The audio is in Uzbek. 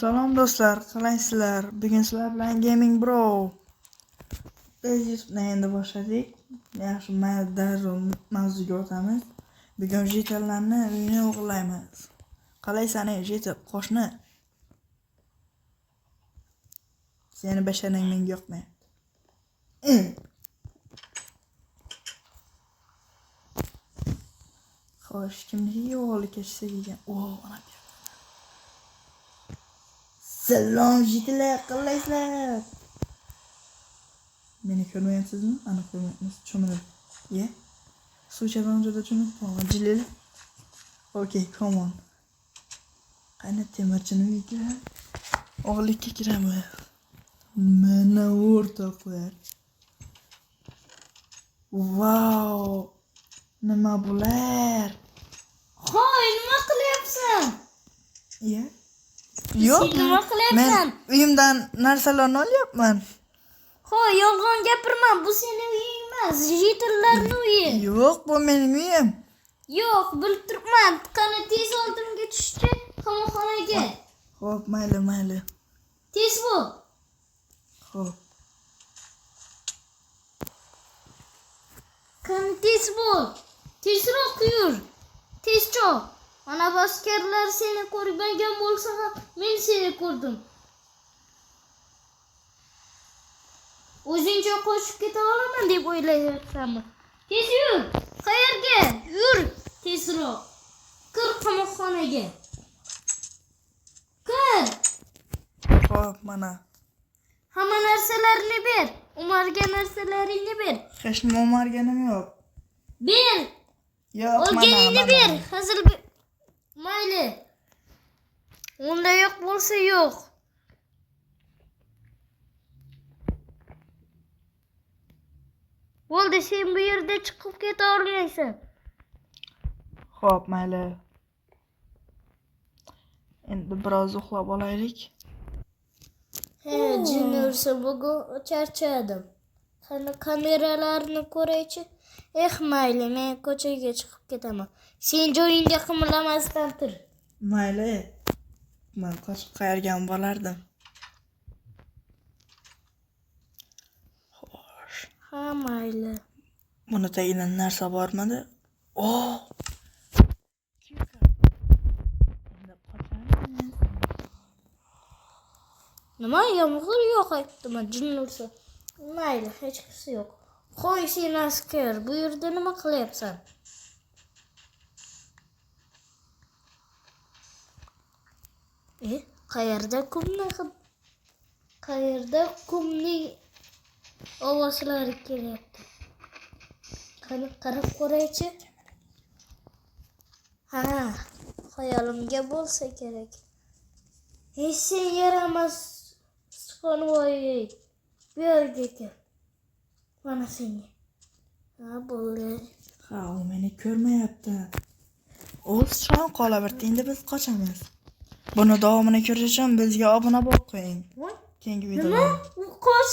Salom do'stlar, qalaysizlar? Bugun sizlar bilan Gaming Bro. Biz YouTube'ni endi boshladik. Yaxshi darrov mavzuga o'tamiz. Bugun jetallarni uyini o'g'irlaymiz. Qalaysan, jetal qo'shni? Seni basharang menga yoqmayapti. Xo'sh, kimniki o'g'irlik ketishsa ekan? Ana bu. Salom jetallar, qalaysizlar? Meni ko'rmayapsizmi? Ana ko'ryapsiz. Cho'milib. Ye. Suvchadan juda cho'milib qolgan. Jilil. Okay, come on. Qani temirchini uyga. O'g'irlikka kiramiz. Mana o'rtoqlar. Wow! Nima bular? Hoy, nima qilyapsan? Ye? Yo'q, nima qilyapsan? Men uyimdan narsalarni olyapman. Hoy, yolg'on gapirma, bu sening uying emas, jetallarning uyi. Yo'q, bu mening uyim. Yo'q, bilib turibman. Qani tez oldimga tushdi, qamoqxonaga. Xo'p, mayli. Tez bo'l. Xo'p. Qani tez bo'l. Tezroq yur. Tez cho'q. Mana bu askarlar seni ko'rmagan bo'lsa ham, men seni ko'rdim. O'zingcha qochib keta olaman deb o'ylayapsanmi? Tez yur. Qayerga? Yur. Tezroq. Kir qamoqxonaga. Kir. Xo'p, mana. Hamma narsalarni ber. Umarga narsalaringni ber. Hech nima o'marganim yo'q. Ber. Yo'q, Olganingni ber. Hazil mayli. Unda yo'q bo'lsa yo'q. Bo'ldi, sen bu yerda chiqib keta olmaysan. Xo'p, mayli. Endi biroz uxlab olaylik. Jin ursa bugun charchadim. Qani kameralarni ko'raychi. Mayli, men ko'chaga chiqib ketaman. Sen joyingda qimirlamasdan tur. Mayli. Men qochib qayerga bo'lardim. Xo'sh. Ha, mayli. Buni tagidan narsa bormidi? Nima yomg'ir yog'ayaptimi? Jin ursa. Mayli, hech qisi yo'q. Qo'y sen askar, bu yerda nima qilyapsan? Qayerda qumning ovozlari kelyapti? Qani qarab ko'raychi. Ha, xayolimga bo'lsa kerak. Sen yaramas konvoy. Bu yerga kel. Mana senga. Ha, bo'ldi. Ha, u meni ko'rmayapti. O'z shon qolaverdi, endi biz qochamiz. Buni davomini ko'rish uchun bizga obuna bo'lib qo'ying. Keyingi videoda. Nima? U qoch